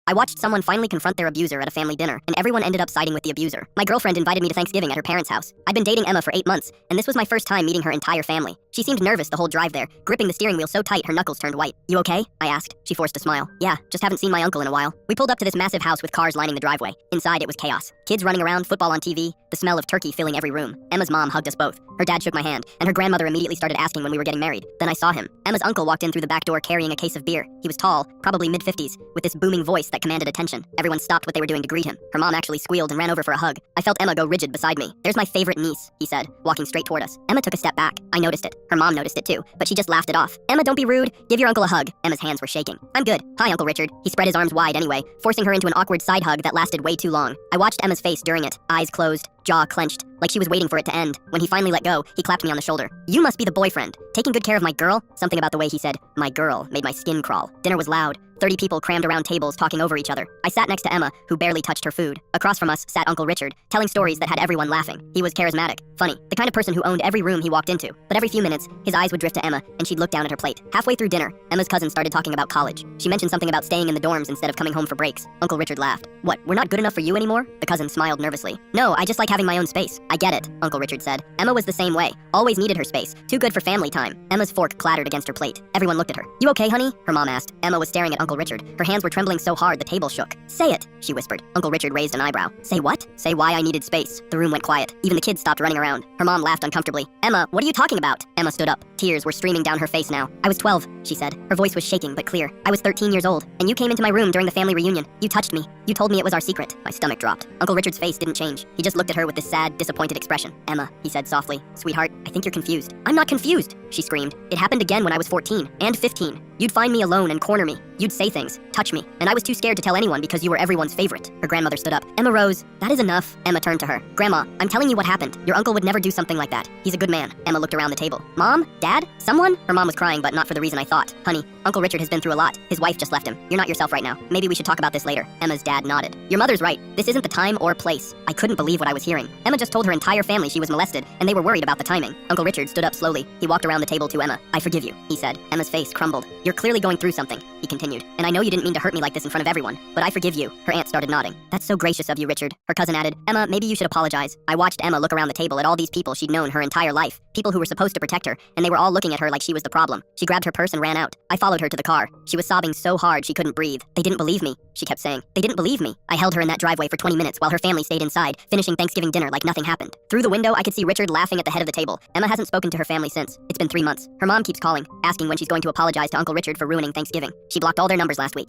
I watched someone finally confront their abuser at a family dinner, and everyone ended up siding with the abuser. My girlfriend invited me to Thanksgiving at her parents' house. I'd been dating Emma for 8 months, and this was my first time meeting her entire family. She seemed nervous the whole drive there, gripping the steering wheel so tight her knuckles turned white. "You okay?" I asked. She forced a smile. "Yeah, just haven't seen my uncle in a while." We pulled up to this massive house with cars lining the driveway. Inside, it was chaos. Kids running around, football on TV, the smell of turkey filling every room. Emma's mom hugged us both. Her dad shook my hand, and her grandmother immediately started asking when we were getting married. Then I saw him. Emma's uncle walked in through the back door carrying a case of beer. He was tall, probably mid-50s, with this booming voice that commanded attention. Everyone stopped what they were doing to greet him. Her mom actually squealed and ran over for a hug. I felt Emma go rigid beside me. "There's my favorite niece," he said, walking straight toward us. Emma took a step back. I noticed it. Her mom noticed it too, but she just laughed it off. "Emma, don't be rude. Give your uncle a hug." Emma's hands were shaking. "I'm good. Hi, Uncle Richard." He spread his arms wide anyway, forcing her into an awkward side hug that lasted way too long. I watched Emma's face during it, eyes closed, jaw clenched, like she was waiting for it to end. When he finally let go, he clapped me on the shoulder. "You must be the boyfriend. Taking good care of my girl?" Something about the way he said, "my girl," made my skin crawl. Dinner was loud. 30 people crammed around tables talking over each other. I sat next to Emma, who barely touched her food. Across from us sat Uncle Richard, telling stories that had everyone laughing. He was charismatic, funny, the kind of person who owned every room he walked into. But every few minutes, his eyes would drift to Emma, and she'd look down at her plate. Halfway through dinner, Emma's cousin started talking about college. She mentioned something about staying in the dorms instead of coming home for breaks. Uncle Richard laughed. "What, we're not good enough for you anymore?" The cousin smiled nervously. "No, I just like having my own space." "I get it," Uncle Richard said. Emma was the same way. Always needed her space. Too good for family time. Emma's fork clattered against her plate. Everyone looked at her. "You okay, honey?" her mom asked. Emma was staring at Uncle Richard. Her hands were trembling so hard the table shook. "Say it," she whispered. Uncle Richard raised an eyebrow. "Say what?" "Say why I needed space." The room went quiet. Even the kids stopped running around. Her mom laughed uncomfortably. "Emma, what are you talking about?" Emma stood up. Tears were streaming down her face now. "I was 12, she said. Her voice was shaking but clear. "I was 13 years old, and you came into my room during the family reunion. You touched me. You told me it was our secret." My stomach dropped. Uncle Richard's face didn't change. He just looked at her with this sad, disappointed expression. "Emma," he said softly. "Sweetheart, I think you're confused." "I'm not confused," she screamed. "It happened again when I was 14 and 15. You'd find me alone and corner me. You'd say things, touch me, and I was too scared to tell anyone because you were everyone's favorite." Her grandmother stood up. Emma rose. "That is enough." Emma turned to her. "Grandma, I'm telling you what happened. Your uncle would never do something like that. He's a good man." Emma looked around the table. "Mom? Dad? Someone?" Her mom was crying, but not for the reason I thought. "Honey, Uncle Richard has been through a lot. His wife just left him. You're not yourself right now. Maybe we should talk about this later." Emma's dad nodded. "Your mother's right. This isn't the time or place." I couldn't believe what I was hearing. Emma just told her entire family she was molested, and they were worried about the timing. Uncle Richard stood up slowly. He walked around the table to Emma. "I forgive you," he said. Emma's face crumbled. "You're clearly going through something," he continued. "And I know you didn't mean to hurt me like this in front of everyone, but I forgive you." Her aunt started nodding. "That's so gracious of you, Richard." Her cousin added, "Emma, maybe you should apologize." I watched Emma look around the table at all these people she'd known her entire life, people who were supposed to protect her, and they were all looking at her like she was the problem. She grabbed her purse and ran out. I followed her to the car. She was sobbing so hard she couldn't breathe. "They didn't believe me," she kept saying. "They didn't believe me." I held her in that driveway for 20 minutes while her family stayed inside, finishing Thanksgiving dinner like nothing happened. Through the window, I could see Richard laughing at the head of the table. Emma hasn't spoken to her family since. It's been 3 months. Her mom keeps calling, asking when she's going to apologize to Uncle Richard for ruining Thanksgiving. She blocked all their numbers last week.